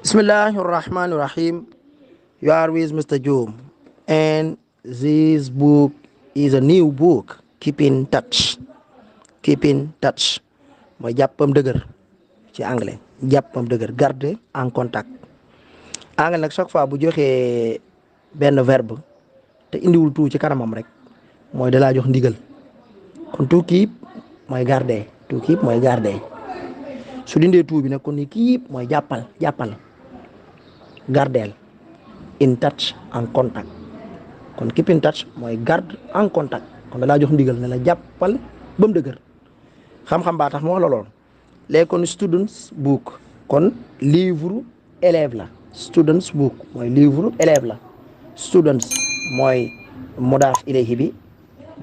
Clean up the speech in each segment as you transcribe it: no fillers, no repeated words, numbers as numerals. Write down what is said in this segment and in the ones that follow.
Bismillahirrahmanirrahim. You are with Mr. Joom, and this book is a new book. Keep in touch. Keep in touch. mooy jàppam dëgër ci anglais jàppam dëgër garder en contact. anglais nag chaque fois bu joxee benn verbe te indiwul tout ci kanamam rek mooy dalaa jox ndigal kon to keep mooy garder to keep mooy garder su dindee tout bi nag kon ni keep mooy jàppal gardeel in touch en contact kon keep in touch mooy garde en contact kon dalaa jox ndigal ne la jàppal ba mu dëgër xam-xam baa tax mu wax la lool léegi kon students book kon livre élève la students book mooy livre élève la students mooy mudaaf ilayhi bi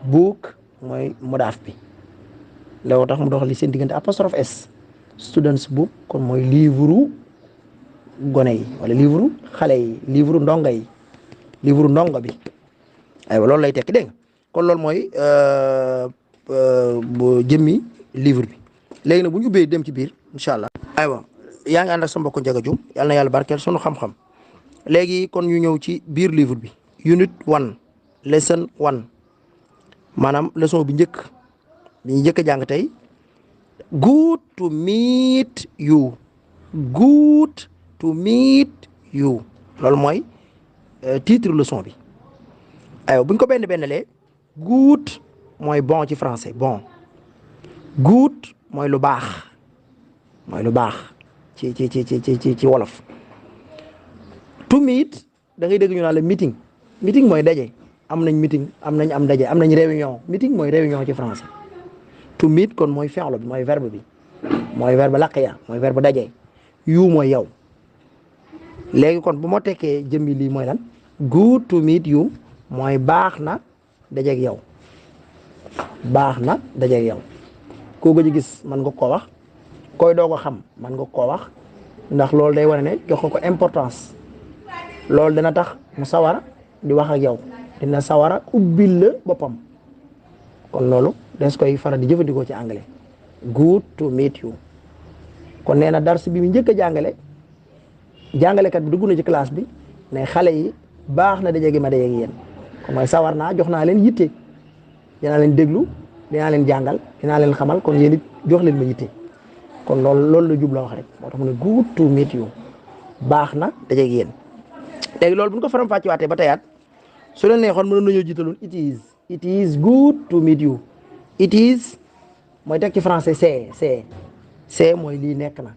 book mooy mudaaf bi loolu tax mu dox li seen diggante apostrophe s students book kon mooy livre gone yi wala livre xale yi livre ndongo yi livre ndongo bi aywa loolu lay tekki dégg nga kon loolu mooy bu jëmmi livre bi léegi nag bu ñu ubbee dem ci biir incha allah. aywa yaa ngi ànd ak sa mbokku Ndiaga Dioum yal na yàlla barkeel sunu xam-xam léegi kon ñu ñëw ci biir livre bi unit 1 lesson 1 maanaam leçon bi njëkk bi ñu njëkk a jàng tey good to meet you good to meet you loolu mooy titre leçon bi aywa bu ñu ko benn lee good mooy bon ci français bon good mooy lu baax ci wolof to meet da ngay dégg ñu naan la meeting mooy daje am nañ meeting am daje am nañ réunion meeting mooy réunion ci français to meet kon mooy fi'l bi mooy verbe bi mooy verbe laqiya mooy verbe daje you mooy yow léegi kon bu ma tekkee jëmmi lii mooy lan good to meet you mooy baax na dajeeg yow koo gëj gis man nga koo wax koy doo ko xam man nga koo wax ndax loolu day wane ne jox ko importance loolu dina tax mu sawara di wax ak yow dina sawara ubbil la boppam kon loolu des koy faral di jëfandikoo ci anglais good to meet you kon nee na dars bi mu njëkk a jàngalekat bi dugg na ci classe bi ne xale yi baax na daje gi ma daje ak yéen kon mooy sawar naa jox naa leen yitte dinaa leen déglu dinaa leen jàngal dinaa leen xamal kon yéen it jox leen ma yitte kon loolu la jubla wax rek moo tax mu ne good to meet you baax na daje ak yéen léegi loolu bu ñu ko faram fàccewaatee ba tayaat su leen neexoon mën nañoo jiitaloon it is good to meet you it is mooy teg ci français c'est mooy lii nekk na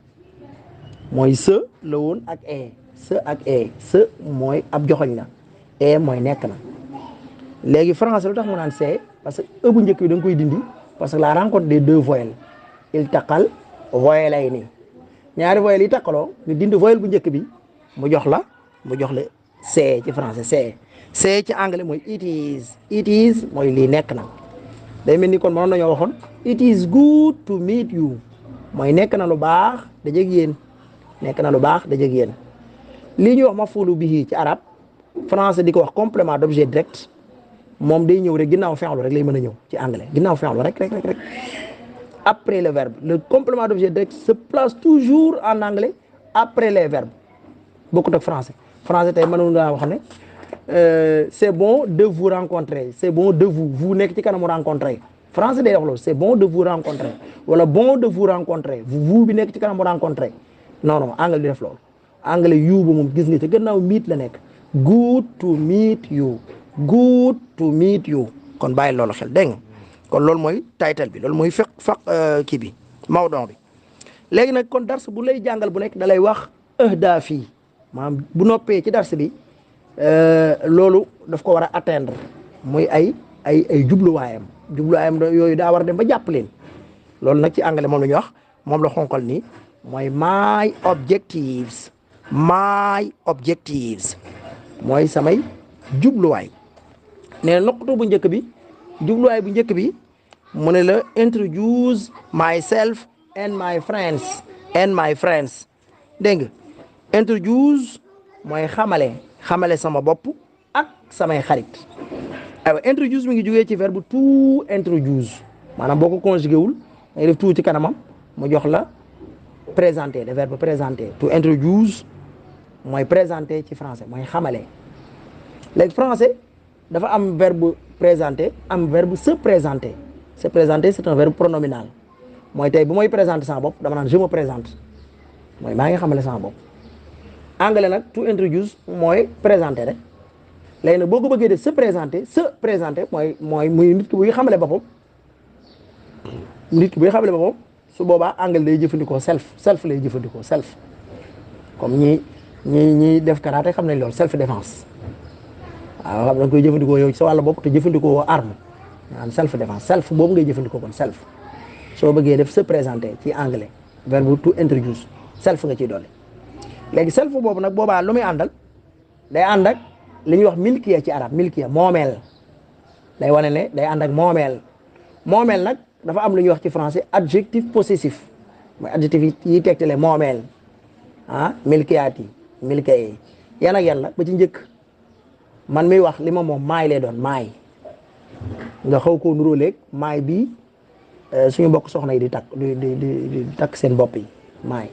mooy se la woon ak se mooy ab joxoñ la mooy nekk na léegi français lu tax mu naan c'est parce que bu njëkk bi da nga koy dindi parce que la rencontre des deux voyelles il taqal voyelles ay nii ñaari voyelles yi taqaloo nga dindi voyelle bu njëkk bi mu jox la c'est ci français c'est ci anglais mooy it is mooy lii nekk na day mel ni kon mënoon nañoo waxoon it is good to meet you mooy nekk na lu baax dajeeg yéen lii ñuy wax maf'uulu bihi ci arab français di ko wax complément d'objet direct moom day ñëw rek ginnaaw fi'lu rek lay mën a ñëw ci anglais ginnaaw fi'lu rek après le verbe le complément d'objet direct se place toujours en anglais après les verbes bokkut ak français tey mënoon ngaa wax ne c'est bon de vous rencontrer c'est bon de vous nekk ci kanamu rencontrer français day wax loolu c'est bon de vous rencontrer wala bon de vous rencontrer vous bi nekk ci kanamu rencontrer non anglais di def loolu anglais you ba moom gis nga ci gannaaw meet la nekk good to meet you kon bàyyi loolu xel dégg nga kon loolu mooy title bi loolu mooy faq kii bi mawdon bi léegi nag kon dars bu lay jàngal bu nekk da lay wax ahdaaf yi maanaam bu noppee ci dars bi loolu daf ko war a atteindre muy ay jubluwaayam yooyu daa war a dem ba jàpp leen loolu nag ci anglais moom la ñuy wax moom la xonkal nii mooy my objectives mooy samay jubluwaay nee na noqatu bu njëkk bi jubluwaay bu njëkk bi mu ne la introduce myself and my friends dégg nga introduce mooy xamale sama bopp ak samay xarit aywa introduce mi ngi jógee ci verbe to introduce maanaam boo ko conjugué wul da ngay def to ci kanamam mu jox la présenter le verbe présenter to introduce mooy présenter ci français mooy xamale léegi français dafa am verbe présenter am verbe se présenter se présenter c'est un verbe pronominal mooy tey bu may présenter sama bopp dama naan je me présente mooy maa ngi xamale sama bopp anglais nag to introduce mooy présenter rek léegi nag boo ko bëggee def se présenter mooy muy nit ki buy xamale boppam su boobaa anglais day jëfandikoo self lay jëfandikoo self comme ñi def karaté xam nañ loolu self défense waaw xam da nga koy jëfandikoo yow ci sa wàllu bopp te jëfandikoo arme maanaam self défense self boobu ngay jëfandikoo kon self soo bëggee def se présenter ci anglais verbe to introduce self nga ciy dolli léegi self boobu nag boobaa lu muy àndal day ànd ak li ñuy wax milkiya ci arab milkiya moomeel day wane ne day ànd ak moomeel nag dafa am lu ñuy wax ci français adjectif possessif mooy adjectif yi tegtale moomeel milkiyaat yi milkiya yi yan ak yan la ba ci njëkk man miy wax li ma moom maay lay doon maay nga xaw koo nuróoleeg maay bii suñu mbokk soxna yi di takk seen bopp yi maay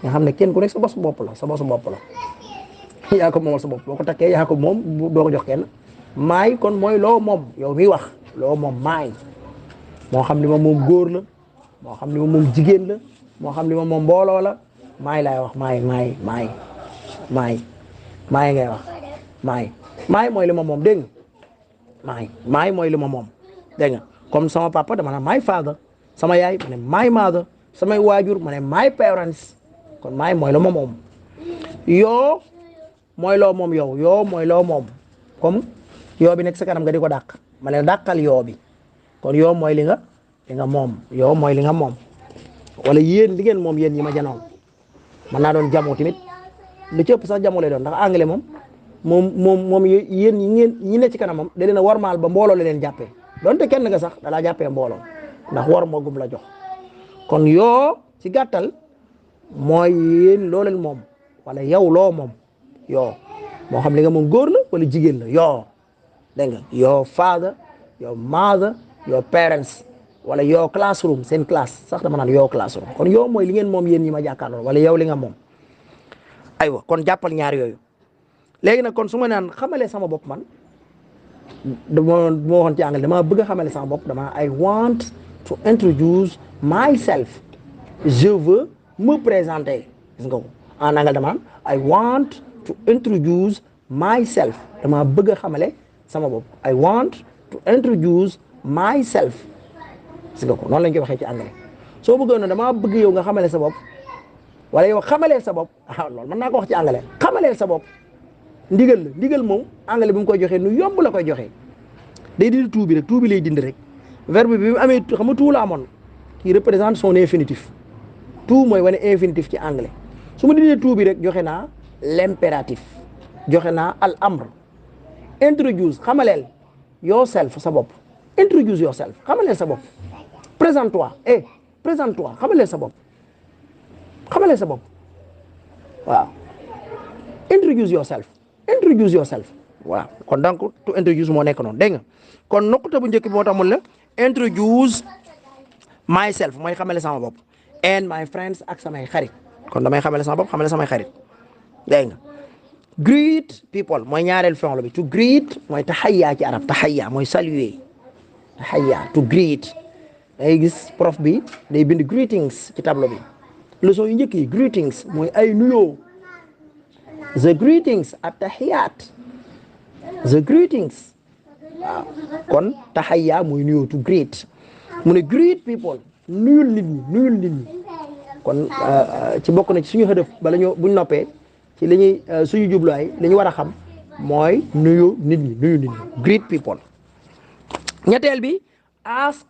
nga xam ne kenn ku nekk sa bosu bopp la yaa ko moomal sa bopp boo ko takkee yaa ko moom doo ko jox kenn maay kon mooy loo moom yow miy wax loo moom maay moo xam li ma moom góor la moo xam li ma moom jigéen la moo xam li ma moom mbooloo la maay laay wax maay ngay wax maay mooy li ma moom dégg nga maay mooy li ma moom dégg nga comme sama papa dama ne my father sama yaay ma ne my mother samay waajur ma ne my parents kon maay mooy la ma moom yoo mooy loo moom yoo mooy loo moom comme yoo bi nekk sa kanam nga di ko dàq ma ne dàqal yoo bi kon yoo mooy li nga moom yoo mooy li nga moom wala yéen li ngeen moom yéen ñi ma janoon mën naa doon jamoo tamit lu ci ëpp sax jamoo lay doon ndax anglais moom yéen ñi ne ci kanamam da leen a warmaal ba mbooloo la leen jàppee donte kenn nga sax dalaa jàppee mbooloo ndax war moo gum la jox kon yoo ci gàttal mooy yéen loo leen moom wala yow loo moom yoo moo xam li nga moom góor la wala jigéen la yoo dégg nga your father your mother your parents wala your classroom seen classe sax dama naan your classroom kon yoo mooy li ngeen moom yéen ñi ma jàkkaarloo wala yow li nga moom aywa kon jàppal ñaar yooyu léegi nag kon su ma naan xamale sama bopp man dama waxoon ci anglais dama bëgg a xamale sama bopp dama I want to introduce myself je veux me présenter gis nga ko en anglais dama naan I want to introduce myself dama bëgg a xamale sama bopp I want to introduce myself gis nga ko noonu lañ koy waxee ci anglais soo bëggoon na dama bëgg yow nga xamale sa bopp wala yow xamaleel sa bopp loolu mën naa ko wax ci anglais xamaleel sa bopp ndigal moom anglais bi mu koy joxee nu yomb la koy joxee day dindi tout bi rek tout bi lay dindi rek verbe bi mu amee xam nga tout la amoon qui représente son infinitif tout mooy wane infinitif ci anglais su ma dindee tout bi rek joxe naa l'impératif joxe naa al amr introduce xamaleel yourself sa bopp introduce yourself xamaleel sa bopp présente-toi présente-toi xamaleel sa bopp waaw introduce yourself waaw kon donc to introduce moo nekk noonu dégg nga kon nuqta bu njëkk bi moo tax mun la introduce myself mooy xamale sama bopp and my friends ak samay xarit kon damay xamale sama bopp xamale samay xarit dégg nga greet people mooy ñaareel fi'l bi to greet mooy taxayya ci arab taxayya mooy saluer taxayya to greet day gis prof bi day bind greetings ci tableau bi leçon yu njëkk yi greetings mooy ay nuyoo the greetings at-tahiyat the greetings waaw kon taxayya mooy nuyoo to greet mu ne greet people nuyul nit ñi kon ci bokk na ci suñu xëdëf bala ñu buñ noppee ci li ñuy suñu jubluwaay li ñu war a xam mooy nuyu nit ñi greet people ñetteel bi ask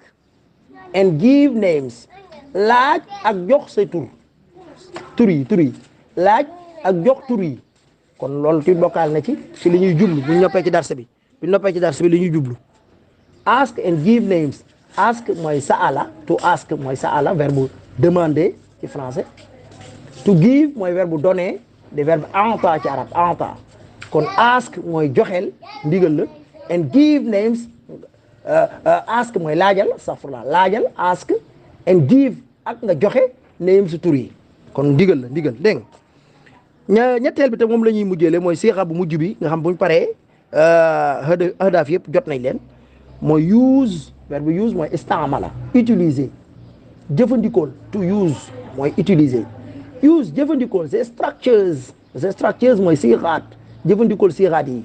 and give names laaj ak jox sa tur yi laaj ak jox tur yi kon loolu ti bokkaal na ci li ñuy jublu bu ñu noppee ci darse bi li ñuy jublu ask and give names ask mooy sa'ala to ask mooy sa'ala verbe demander ci français to give mooy verbe donner des verbes anta ci arab anta kon ask mooy joxeel ndigal la and give names ask mooy laajal ask and give ak nga joxe names tur yi kon ndigal dégg nga ñetteel bi te moom la ñuy mujjële mooy siixa bu mujj bi nga xam buñ paree ahdaaf yëpp jot nañ leen mooy use verbe use mooy istamala utiliser jëfandikool to use mooy utiliser use jëfandikool the structures mooy siixaat jëfandikool siixaat yi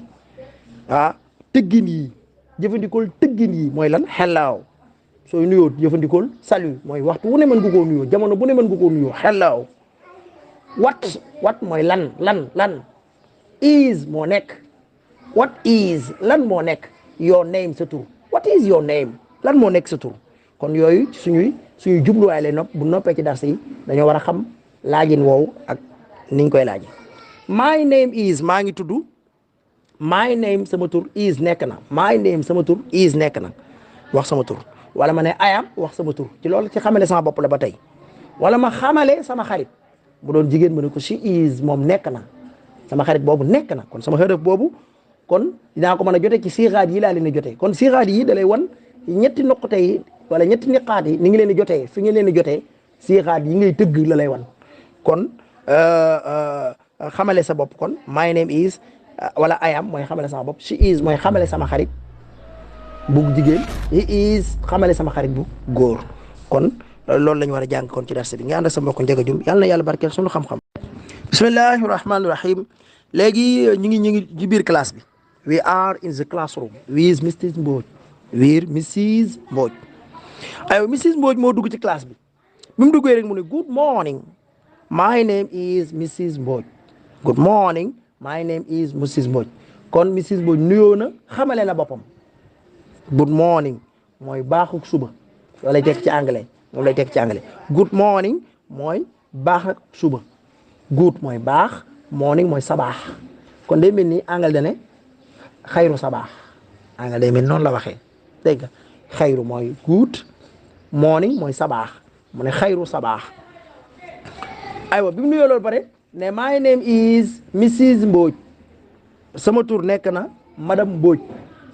tëggin yi jëfandikool tëggin yi mooy lan hello sooy nuyoo jëfandikool salut mooy waxtu wu ne mën nga koo nuyoo jamono bu ne mën nga koo nuyoo hello what mooy lan is moo nekk what is lan moo nekk your name sa tur what is your name lan moo nekk sa tur kon yooyu suñuy jubluwaay lay bu noppee ci darsa yi dañoo war a xam laajin woowu ak niñ koy laaje my name is maa ngi tudd my name sama tur is nekk na my name sama tur is nekk na wax sama tur wala ma ne I am wax sama tur ci loolu ci xamale sama bopp la ba tey wala ma xamale sama xarit bu doon jigéen ma ne ko she is moom nekk na sama xarit boobu nekk na kon sama xarit boobu kon dinaa ko mën a jote ci siixaat yi laa leen di jotee kon siixaat yi da lay wan ñetti noqute yi wala ñetti niqaat yi ni ngi leen di jotee fi ngeen leen di jotee siixaat yi ngay tëgg la lay wan kon xamale sa bopp kon my name is wala I am mooy xamale sama bopp she is mooy xamale sama xarit bu jigéen he is xamale sama xarit bu góor kon loolu la ñu war a jàng kon ci darse bi nga ànd ak sa mbokk Ndiaga Dioum yàlla na yàlla barkeel sunu xam-xam bismillahi rahmani rahim léegi ñu ngi ci biir classe bi we are in the classroom with Mrs Mbodj aywa Mrs Mbodj moo dugg ci classe bi mu duggee rek mu ne good morning my name is Mrs Mbodj good morning my name is Mrs Mbodj kon Mrs Mbodj nuyoo na xamale na boppam good morning mooy baaxu suba loolu lay tekk ci anglais moom lay tekk ci anglais good morning mooy baax ak suba good mooy baax morning mooy sabaax kon day mel ni anglais da ne xayru sabaax anglais day mel noonu la waxee dégg nga xayru mooy good morning mooy sabaax mu ne xayru sabaax aywa bi mu nuyoo loolu pare ne my name is Mrs Mbodj sama tur nekk na madame Mbodj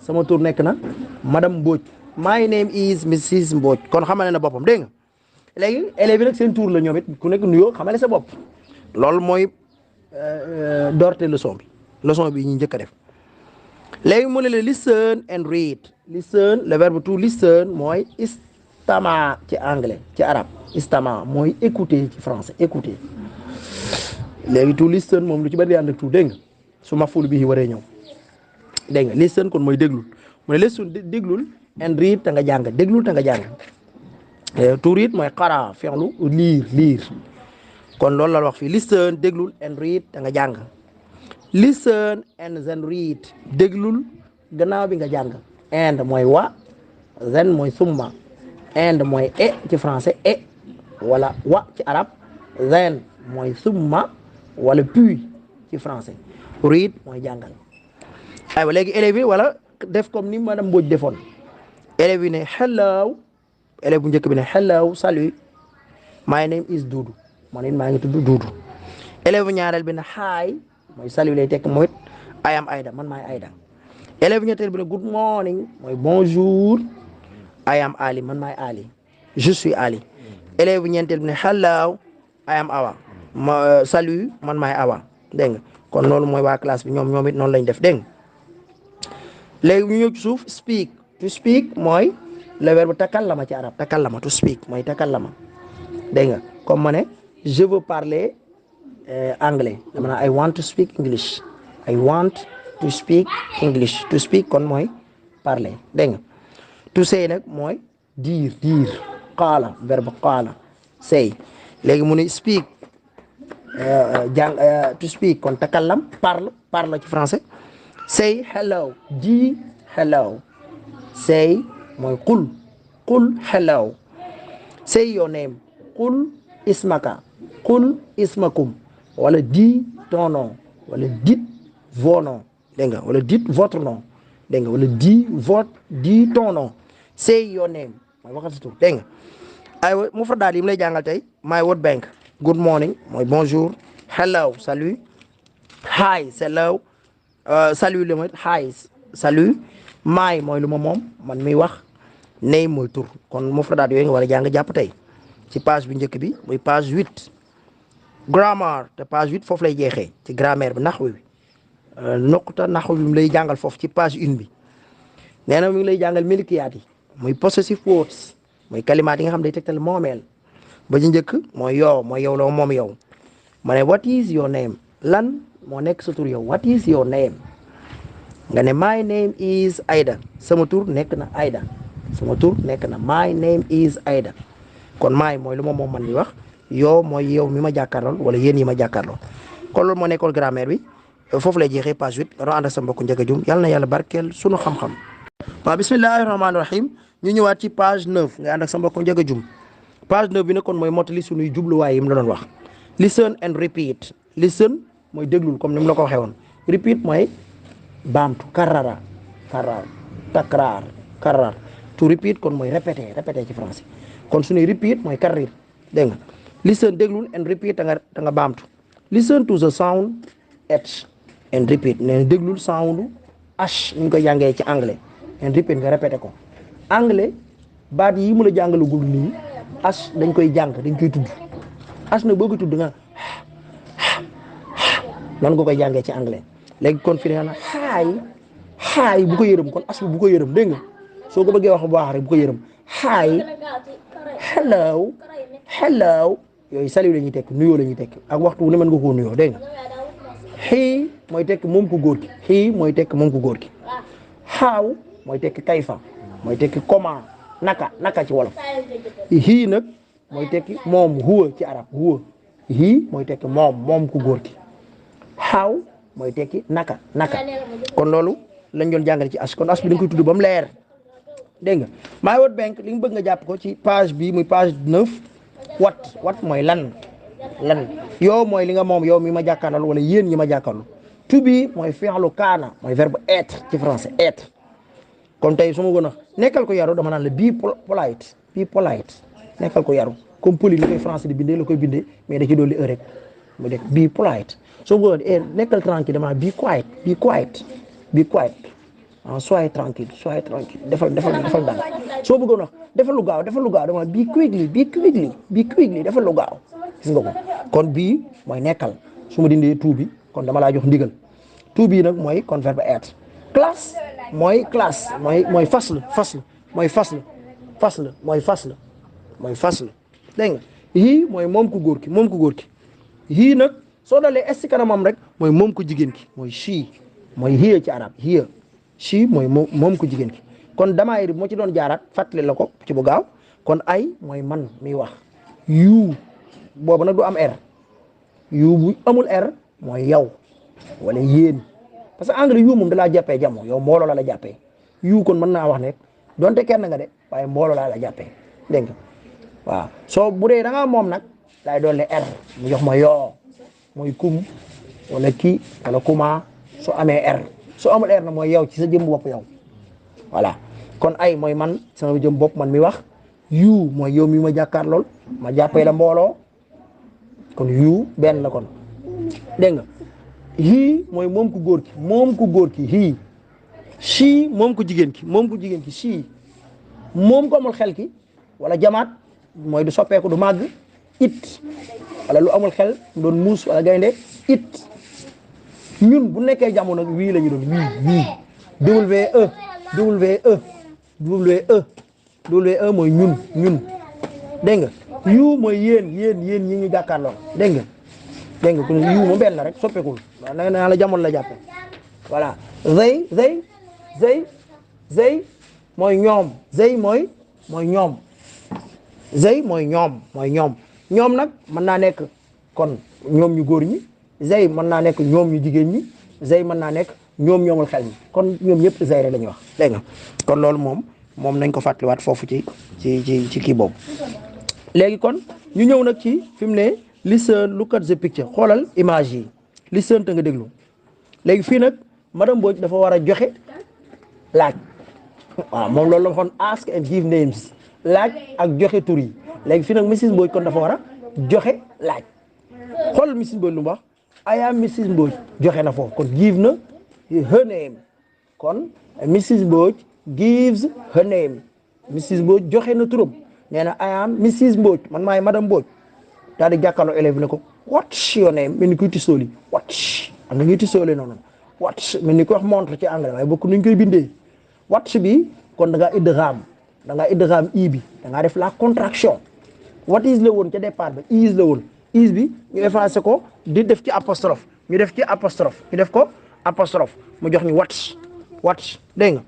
sama tur nekk na madame Mbodj my name is Mrs Mbodj kon xamale na boppam dégg nga léegi élèves yi nag seen tur la ñoom it ku nekk nuyoo xamale sa bopp loolu mooy doorte leçon bi ñu njëkk a def léegi mu ne la listen and read listen le verbe to listen mooy istama ci anglais ci arabe istama mooy écouter ci français écouter léegi to listen moom lu ci bari ànd ak to dégg nga su ma ful bi waree ñëw dégg nga listen kon mooy déglul mu ne listen déglul and read ta nga jàng déglul ta nga jàng to read mooy xara fi'lu lire kon loolu la wax fii listen déglul and read ta nga jàng listen and then read déglul gannaaw bi nga jàng and mooy wa then mooy summa and mooy ci français wala wa ci arab then mooy summa wala puis ci français read mooy jàngal aywa léegi élèves yi wala def comme ni madame Mbodj defoon élèves yi ne hello élève bu njëkk bi ne hello salut my name is Doudou man it maa ngi tudd Doudou élève bu ñaareel bi ne hi mooy salut lay tekk mooy I am Aïda man maay Aïda élève bu ñetteel bi ne good morning mooy bonjour I am Ali man maay Ali je suis Ali élève bu ñeenteel bi ne hello I am Awa salut man maay Awa dégg nga kon loolu mooy waa classe bi ñoom it noonu lañ def dégg nga léegi ñu ñëw ci suuf speak to speak mooy le verbe takallama ci arab takallama to speak mooy takallama dégg nga comme ma ne je veux parler anglais dama naa I want to speak English I want to speak English to speak kon mooy parler dégg nga to say nag mooy dire qaala verbe qaala say léegi mu ne speak to speak kon takallam parle ci français say hello di hello say mooy qul hello say your name qul ismaka qul ismakum wala di ton nom wala dites vos noms dégg nga wala dites votre nom dégg nga wala di ton nom say your name mooy waxal sa tur dégg nga aywa mufradaat yi mu lay jàngal tey my word bank good morning mooy bonjour hello salut hi hello salut le mooy hi salut my mooy lu ma moom man miy wax name mooy tur kon mufradaat yooyu nga war a jàng jàpp tey ci page bi njëkk bi muy page 8 grammar te page 8 foofu lay jeexee ci grammaire bi naxwu bi noquta naxwu bi mu lay jàngal foofu ci page 1 bi nee na mi ngi lay jàngal milkiyaat yi muy possessive words muy kalimaat yi nga xam day tegtal moomeel ba ci njëkk mooy yow mooy yow la moom yow ma ne what is your name lan moo nekk sa tur yow what is your name nga ne my name is Aida sama tur nekk na Aida sama tur nekk na my name is Aida kon maay mooy lu moom man di wax yow mooy yow mi ma jàkkaarlool wala yéen yi ma jàkkaarlool kon loolu moo nekkoon grammaire bi foofu lay jeexee page 8 nga doon ànd ak sa mbokku Ndiaga Dioum yàlla na yàlla barkeel sunu xam-xam. waaw bismillahi rahmaani rahim ñu ñëwaat ci page 9 nga ànd ak sa mbokku Ndiaga Dioum page 9 bi nag kon mooy mottali sunuy jubluwaay yi mu la doon wax listen and repeat listen mooy déglul comme ni mu la ko waxee woon repeat mooy baamtu karara takraar karar to repeat kon mooy répéter ci français kon suñuy repeat mooy karrir dégg nga listen déglul and repeat da nga baamtu listen to the sound h and repeat nee déglul sound h ñu koy jàngee ci anglais and repeat nga répété ko anglais baat yi mu la jàngalagul nii h dañ koy jàng dañ koy tudd h nag boo ko tudd nga nan nga koy jàngee ci anglais léegi kon fi ne na xaay bu ko yërëm kon h bi bu ko yërëm dégg nga soo ko bëggee wax bu baax rek bu ko yërëm hi hello yooyu salut la ñuy tekk nuyoo la ñuy tekk ak waxtu wu ne mën nga koo nuyoo dégg nga he mooy tekk moom ku góor ki he mooy tekk moom ku góor ki how mooy tekk kayfa mooy tekk comment naka ci wolof he nag mooy tekki moom huwa ci arab huwa he mooy tekki moom ku góor ki how mooy tekki naka kon loolu lañ doon jàngale ci as kon as bi dañ koy tudd ba mu leer dégg nga my word bank li nga bëgg nga jàpp ko ci page bi muy page 9 what mooy lan yow mooy li nga moom yow mi ma jàkkaarloo wala yéen ñi ma jàkkaarloo to be mooy fi'lu kaana mooy verbe être ci français être kon tey su ma gën a nekkal ko yaru dama naan la be polite nekkal ko yaru comme poli li koy français di bindee la koy bindee mais da ci dolli rek mu def be polite soo ko nekkal tranquille dama be quiet soyez tranquille defal daal soo bëggoon wax defal lu gaaw dama be quickly defal lu gaaw gis nga ko kon bii mooy nekkal su ma dindee tout bi kon dama laa jox ndigal tout bii nag mooy kon verbe être classe mooy fasl dégg nga yii mooy moom ku góor ki yii nag soo dalee est ci kanamam rek mooy moom ku jigéen ki mooy she mooy here ci arab here she mooy moom ku jigéen ki kon damaayir bi moo ci doon jaaraat fàttali la ko ci bu gaaw kon ay mooy man miy wax you boobu nag du am r you bu amul r mooy yow wala yéen parce que anglais you moom da laa jàppee jamo yow mbooloo la jàppee you kon mën naa wax ne donte kenn nga de waaye mbooloo la jàppee dégg nga waaw soo bu dee da ngaa moom nag laay doole r mu jox ma yoo mooy kum wala kii wala kuma soo amee r soo amul r na mooy yow ci sa jëm bopp yow voilà kon ay mooy man sama jëm bopp man mi wax you mooy yow mi ma jàkkaar lool ma jàppee la mbooloo kon you benn la kon dégg nga he mooy moom ku góor ki he she moom ku jigéen ki she moom ko amul xel ki wala jamaat mooy du soppeeku du màgg it wala lu amul xel doon muus wala gaynde it ñun bu nekkee jamono wii la ñu doon wee mooy ñun dégg nga yu mooy yéen ñi ñu jàkkaarloo dégg nga kon yu mu benn la rek soppeekul waaw naa la jamono la jàppe voilà they mooy ñoom ñoom nag mën naa nekk kon ñoom ñu góor ñi zey mën naa nekk ñoom ñu jigéen ñi zey mën naa nekk ñoom ñoomul xel ñi kon ñoom ñëpp zey rek la ñuy wax dégg nga kon loolu moom nañ ko fàttaliwaat foofu ci kii boobu léegi kon ñu ñëw nag ci fi mu ne listen look at the picture xoolal image yi listen te nga déglu léegi fii nag madame Mbodj dafa war a joxe laaj waaw moom loolu la waxoon ask and give names laaj ak joxe tur yi léegi fii nag Mrs Mbodj kon dafa war a joxe laaj xool Mrs Mbodj lu mu wax I am Mrs Mbodj joxe na foofu kon give na her name kon Mrs Mbodj gives her name Mrs Mbodj joxe na turam nee na I am Mrs Mbodj man maay madame Mbodj daal di jàkkaarloo élève bi ne ko what's your name mel ni kuy tisooli watch am na ñuy tisooli noonu watch mel ni ko wax montre ci anglais waaye bokk nuñ koy bindee watch bi kon da ngaa idgham i bi da ngaa def la contraction what is la woon ca départ ba is la woon is bi ñu effacé ko di def ci apostrophe ñu def ko apostrophe mu jox ñu watch dégg nga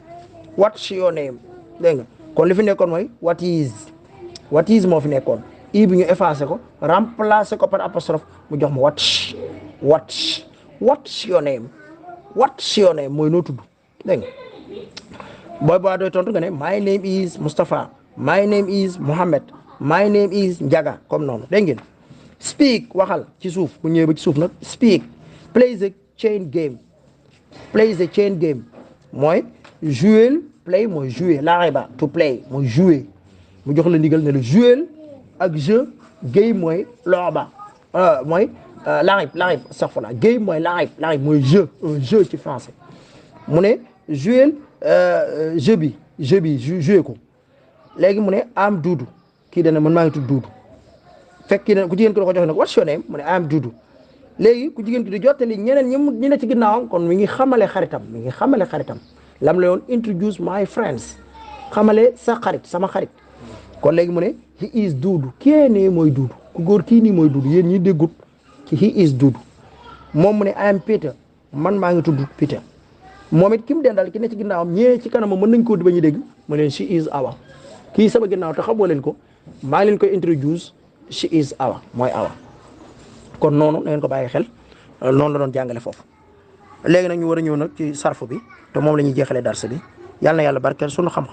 what's your name dégg nga kon li fi nekkoon mooy what is moo fi nekkoon i bi ñu effacé ko remplacé ko par apostrophe mu jox ma what's your name mooy noo tudd dégg nga booy doy tontu nga ne my name is Moustapha my name is Mohammed my name is Ndiaga comme noonu dégg ngeen speak waxal ci suuf bu ñëwee ba ci suuf nag speak play the chain game mooy jouer play mooy jouer lariba to play mooy jouer mu jox la ndigal ne la jouer ak jeu game mooy looba mooy larib astaghfirullah game mooy larib mooy jeu un jeu ci français mu ne jouer jeu bi jouer ko léegi mu ne am Duudu kii dana man maa ngi tudd Duudu fekk kii ku jigéen ki da ko joxe nag what's your name mu ne am Duudu léegi ku jigéen ki di jottali ñeneen ñi ne ci ginnaawam kon mi ngi xamale xaritam lam la yoon introduce my friends xamale sa xarit sama xarit kon léegi mu ne he is Duudu kii ne mooy Duudu ku góor kii nii mooy Duudu yéen ñi déggut ci he is Duudu moom mu ne I am Peter man maa ngi tudd Peter moom it ki mu dendal ki ne ci ginnaawam ñee ci kanam mën nañ koo di ba ñu dégg mu leen she is Awa kii sama ginnaaw te xamoo leen ko maa ngi leen koy introduce she is Awa mooy Awa kon noonu na ngeen ko bàyyi xel noonu la doon jàngale foofu léegi nag ñu war a ñëw nag ci sarfu bi te moom la ñuy jeexalee darse bi yàlla na yàlla barkeel sunu xam-xam